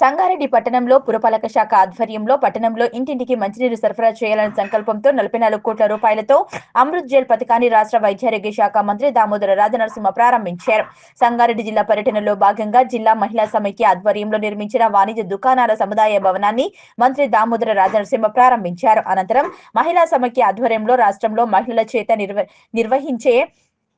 సంగారెడ్డి పట్టణంలో పురపాలక శాఖ ఆధ్వర్యంలో పట్టణంలో ఇంటింటికి మంచినీరు సరఫరా చేయాలనే సంకల్పంతో 44 కోట్ల రూపాయలతో అమృత్ జల్ పథకాన్ని రాష్ట్ర వైద్యారోగ్య శాఖ మంత్రి దామోదర రాజనరసింహ ప్రారంభించారు. సంగారెడ్డి జిల్లా పర్యటనలో భాగంగా జిల్లా మహిళా సమైక్య ఆధ్వర్యంలో నిర్మించిన వాణిజ్య దుకాణాల సముదాయ భవనాన్ని మంత్రి దామోదర రాజనరసింహ ప్రారంభించారు. అనంతరం మహిళా సమైక్య ఆధ్వర్యంలో రాష్ట్రంలో మహిళల చేత నిర్వహించే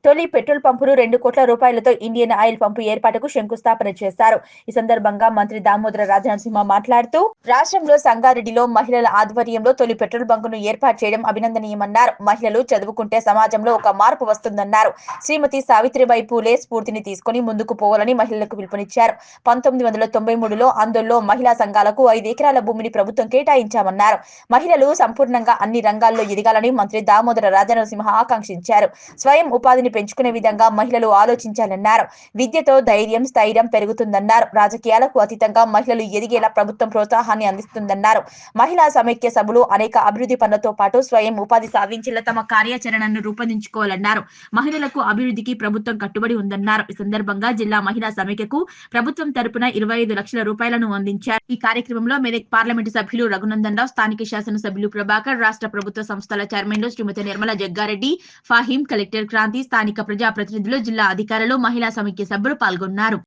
తొలి పెట్రోల్ పంపును 2 కోట్ల రూపాయలతో ఇండియన్ ఆయిల్ పంపు ఏర్పాటుకు శంకుస్థాపన చేశారు. ఈ సందర్భంగా మంత్రి దామోదర రాజనరసింహ మాట్లాడుతూ రాష్ట్రంలో సంగారెడ్డిలో మహిళల ఆధ్వర్యంలో తొలి పెట్రోల్ బంకును ఏర్పాటు చేయడం అభినందనీయమన్నారు. మహిళలు చదువుకుంటే సమాజంలో ఒక మార్పు వస్తుందన్నారు. శ్రీమతి సావిత్రిబాయి పూలే స్ఫూర్తిని తీసుకుని ముందుకు పోవాలని మహిళలకు పిలుపునిచ్చారు. 1993లో ఆందోళనలో మహిళా సంఘాలకు 5 ఎకరాల భూమిని ప్రభుత్వం కేటాయించామన్నారు. మహిళలు సంపూర్ణంగా అన్ని రంగాల్లో ఎదగాలని మంత్రి దామోదర రాజనరసింహ ఆకాంక్షించారు. స్వయం ఉపాధిని పెంచుకునే విధంగా మహిళలు ఆలోచించాలన్నారు. విద్యతో ధైర్యం, స్థైర్యం పెరుగుతుందన్నారు. రాజకీయాలకు అతీతంగా మహిళలు ఎదిగేలా ప్రభుత్వం ప్రోత్సాహాన్ని అందిస్తుందన్నారు. మహిళా సమైక్య సభలు అనేక అభివృద్ధి పనులతో పాటు స్వయం ఉపాధి సాధించేలా తమ కార్యాచరణను రూపొందించుకోవాలన్నారు. మహిళలకు అభివృద్ధికి ప్రభుత్వం కట్టుబడి ఉందన్నారు. ఈ సందర్భంగా జిల్లా మహిళా సమైక్యకు ప్రభుత్వం తరపున 25 లక్షల రూపాయలను అందించారు. ఈ కార్యక్రమంలో మెదక్ పార్లమెంటు సభ్యులు రఘునందన్ రావు, స్థానిక శాసనసభ్యులు ప్రభాకర్, రాష్ట్ర ప్రభుత్వ సంస్థల చైర్మన్లు శ్రీమతి నిర్మల జగ్గారెడ్డి, ఫాహిం, కలెక్టర్ క్రాంతి, స్థానిక ప్రజాప్రతినిధులు, జిల్లా అధికారులు, మహిళా సమైక్య సభ్యులు పాల్గొన్నారు.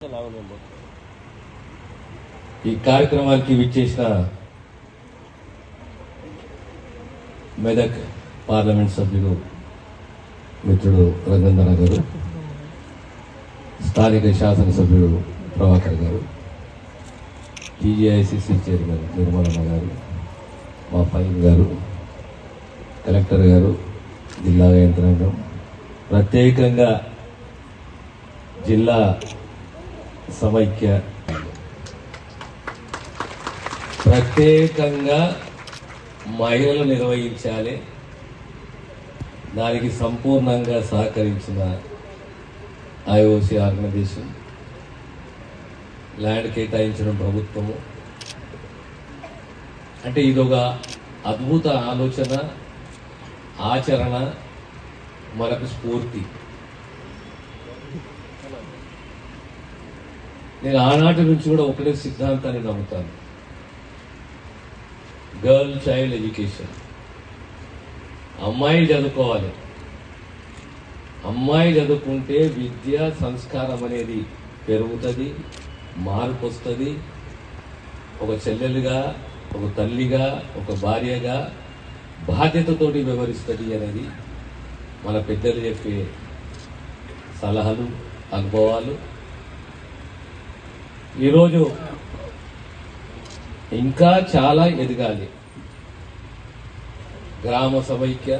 ఈ కార్యక్రమానికి విచ్చేసిన మెదక్ పార్లమెంట్ సభ్యులు మిత్రుడు రఘునందన గారు, స్థానిక శాసనసభ్యుడు ప్రభాకర్ గారు, టీజీఐసిసి చైర్మన్ నిర్మలమ్మ గారు, మా ఫైన్ గారు, కలెక్టర్ గారు, జిల్లా యంత్రాంగం, ప్రత్యేకంగా జిల్లా సమైక్య ప్రత్యేకంగా మహిళలు నిర్వహించాలి, దానికి సంపూర్ణంగా సహకరించిన ఐఓసి ఆర్గనైజేషన్, ల్యాండ్ కేటాయించడం ప్రభుత్వము, అంటే ఇదొక అద్భుత ఆలోచన, ఆచరణ, మనకు స్ఫూర్తి. నేను ఆనాటి నుంచి కూడా ఒకటే సిద్ధాంతాన్ని నమ్ముతాను, గర్ల్ చైల్డ్ ఎడ్యుకేషన్. అమ్మాయి చదువుకోవాలి, అమ్మాయి చదువుకుంటే విద్య సంస్కారం అనేది పెరుగుతుంది, మార్పు వస్తుంది, ఒక చెల్లెలుగా, ఒక తల్లిగా, ఒక భార్యగా బాధ్యతతోటి వ్యవహరిస్తుంది అనేది మన పెద్దలు చెప్పే సలహాలు, అనుభవాలు. ఈరోజు ఇంకా చాలా ఎదగాలి. గ్రామ సమైక్య,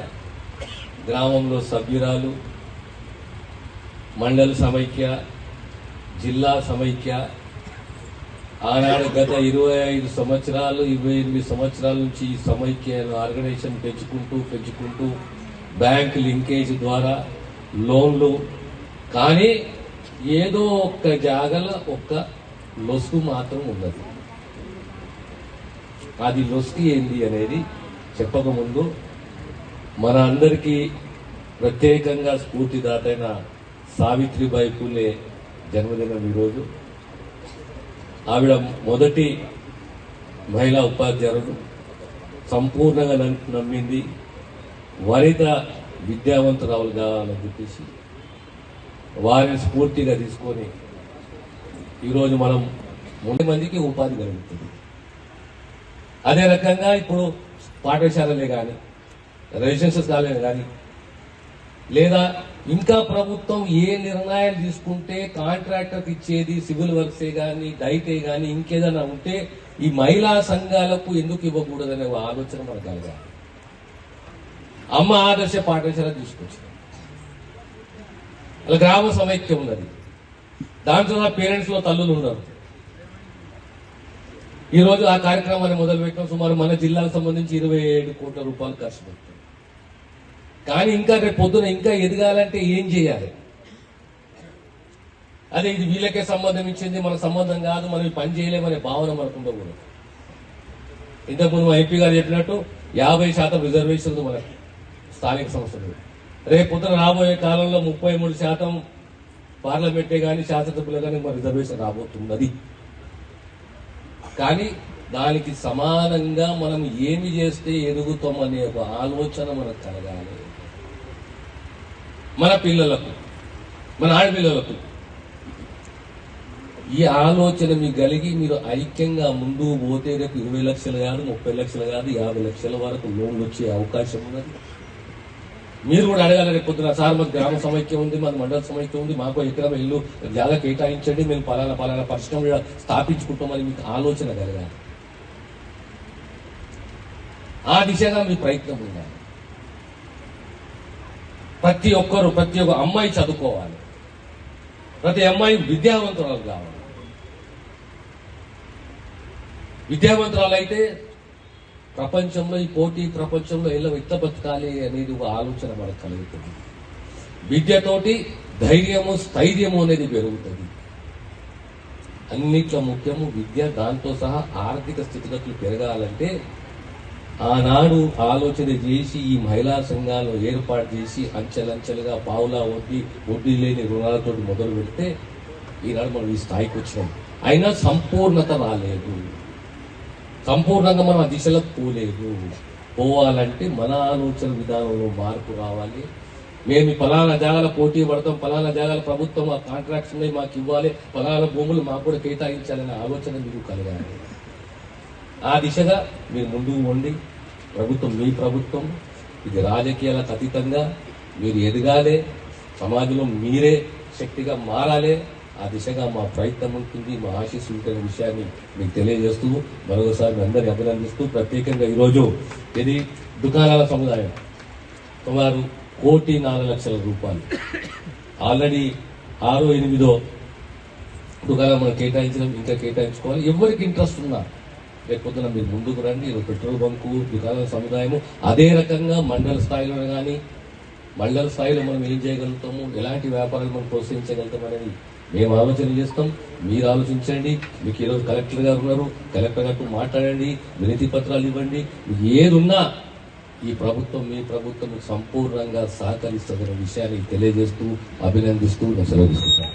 గ్రామంలో సభ్యురాలు, మండల సమైక్య, జిల్లా సమైక్య, ఆనాడు గత 25 సంవత్సరాలు 28 సంవత్సరాల నుంచి ఈ సమైక్య ఆర్గనైజేషన్ పెంచుకుంటూ బ్యాంక్ లింకేజ్ ద్వారా లోన్లు, కానీ ఏదో ఒక్క జాగల ఒక్క లొసుగు మాత్రం ఉన్నది. అది లొసుగు ఏంది అనేది చెప్పకముందు మన అందరికీ ప్రత్యేకంగా స్ఫూర్తిదాతైన సావిత్రిబాయి పూలే జన్మదినం ఈరోజు. ఆవిడ మొదటి మహిళా ఉపాధ్యాయులు, సంపూర్ణంగా నమ్మింది వనిత విద్యావంతురాలు కావాలని చెప్పేసి వారిని స్ఫూర్తిగా తీసుకొని ఈరోజు మనం 3 మందికి ఉపాధి కలుగుతుంది. అదే రకంగా ఇప్పుడు పాఠశాలలే కానీ, రెసిడెన్షియల్ కాలేజీ కానీ, లేదా ఇంకా ప్రభుత్వం ఏ నిర్ణయాలు తీసుకుంటే కాంట్రాక్టర్కి ఇచ్చేది సివిల్ వర్క్సే కానీ, డైటే కానీ, ఇంకేదైనా ఉంటే ఈ మహిళా సంఘాలకు ఎందుకు ఇవ్వకూడదనే ఆలోచన మనకు కలగాలి. అమ్మ ఆదర్శ పాఠశాల తీసుకొచ్చింది, అలా గ్రామ సమైక్య ఉన్నది, దాంట్లో నా పేరెంట్స్ లో తల్లులు ఉన్నారు. ఈరోజు ఆ కార్యక్రమాన్ని మొదలుపెట్టిన సుమారు మన జిల్లాకు సంబంధించి 27 కోట్ల రూపాయలు ఖర్చు పెట్టాం. కానీ ఇంకా రేపు పొద్దున ఇంకా ఎదగాలంటే ఏం చేయాలి? అదే ఇది వీళ్ళకే సంబంధం ఇచ్చింది, మన సంబంధం కాదు, మనం పని చేయలేమనే భావన మనకు ఉండకూడదు. ఇంతకుముందు మా ఎంపీ గారు చెప్పినట్టు 50% రిజర్వేషన్లు మనకు స్థానిక సంస్థలు. రేపు పొద్దున రాబోయే కాలంలో 33% పార్లమెంటే కానీ శాసనసభ్యులు కానీ మన రిజర్వేషన్ రాబోతున్నది. కానీ దానికి సమానంగా మనం ఏమి చేస్తే ఎదుగుతాం అనే ఒక ఆలోచన మనకు కలగాలి. మన పిల్లలకు, మన ఆడపిల్లలకు ఈ ఆలోచన మీకు కలిగి మీరు ఐక్యంగా ముందుకు పోతే రేపు 20 లక్షలు కాదు, 30 లక్షలు కాదు, 50 లక్షల వరకు లోన్లు వచ్చే అవకాశం ఉన్నది. మీరు కూడా అడగాలి రేపు పొద్దున, సార్ మాకు గ్రామ సమైక్యం ఉంది, మాకు మండల సమైక్యం ఉంది, మాకు ఎకరం ఇల్లు జాగా కేటాయించండి, మేము పలానా పరిశ్రమ స్థాపించుకుంటామని మీకు ఆలోచన కలగాలి. ఆ దిశగా మీ ప్రయత్నం ఉండాలి. ప్రతి ఒక్క అమ్మాయి చదువుకోవాలి, ప్రతి అమ్మాయి విద్యావంతురాలు కావాలి. విద్యావంతురాలు అయితే ప్రపంచంలో, ఈ పోటీ ప్రపంచంలో ఎలా ఎట్లా బతకాలి అనేది ఒక ఆలోచన మనకు కలుగుతుంది. విద్యతోటి ధైర్యము, స్థైర్యము అనేది పెరుగుతుంది. అన్నిట్లో ముఖ్యము విద్య. దాంతో సహా ఆర్థిక స్థితిగతులు పెరగాలంటే ఆనాడు ఆలోచన చేసి ఈ మహిళా సంఘాలు ఏర్పాటు చేసి అంచెలంచెలుగా పావులా వడ్డీ లేని రుణాలతో మొదలు పెడితే ఈనాడు మనం ఈ స్థాయికి వచ్చినాం. అయినా సంపూర్ణత రాలేదు, సంపూర్ణంగా మనం ఆ దిశలో పోవాలంటే మన ఆలోచన విధానంలో మార్పు రావాలి. మేము ఫలానా జాగాల పోటీ పడతాం, ఫలానా జాగాల ప్రభుత్వం ఆ కాంట్రాక్ట్స్ ఉన్నాయి మాకు ఇవ్వాలి, ఫలానా భూములు మాకు కూడా కేటాయించాలనే ఆలోచన మీకు కలగాలి. ఆ దిశగా మీరు ముందుకు వండి ప్రభుత్వం, మీ ప్రభుత్వం ఇది రాజకీయాలకు అతీతంగా మీరు ఎదగాలి, సమాజంలో మీరే శక్తిగా మారాలి. ఆ దిశగా మా ప్రయత్నం ఉంటుంది, మా ఆశీస్సు ఉంటున్న విషయాన్ని మీకు తెలియజేస్తూ మరొకసారి మీ అందరినీ అభినందిస్తూ, ప్రత్యేకంగా ఈరోజు ఇది దుకాణాల సముదాయం సుమారు 1,04,00,000 రూపాయలు ఆల్రెడీ 6-8 దుకాణాలు మనం కేటాయించడం, ఇంకా కేటాయించుకోవాలి. ఎవరికి ఇంట్రెస్ట్ ఉన్నా రేపొద్దున మీరు ముందుకు రండి. పెట్రోల్ బంకు, దుకాణాల సముదాయము అదే రకంగా మండల స్థాయిలో కానీ, మండల స్థాయిలో మనం ఏం చేయగలుగుతాము, ఎలాంటి వ్యాపారాలు మనం ప్రోత్సహించగలుగుతాం అనేది మేము ఆలోచన చేస్తాం. మీరు ఆలోచించండి. మీకు ఈరోజు కలెక్టర్ గారు ఉన్నారు, కలెక్టర్ గారితో మాట్లాడండి, వినతి పత్రాలు ఇవ్వండి. మీకు ఏదున్నా ఈ ప్రభుత్వం, మీ ప్రభుత్వం సంపూర్ణంగా సహకరిస్తుందనే విషయాన్ని తెలియజేస్తూ అభినందిస్తూ సెలవు తీసుకుంటాను.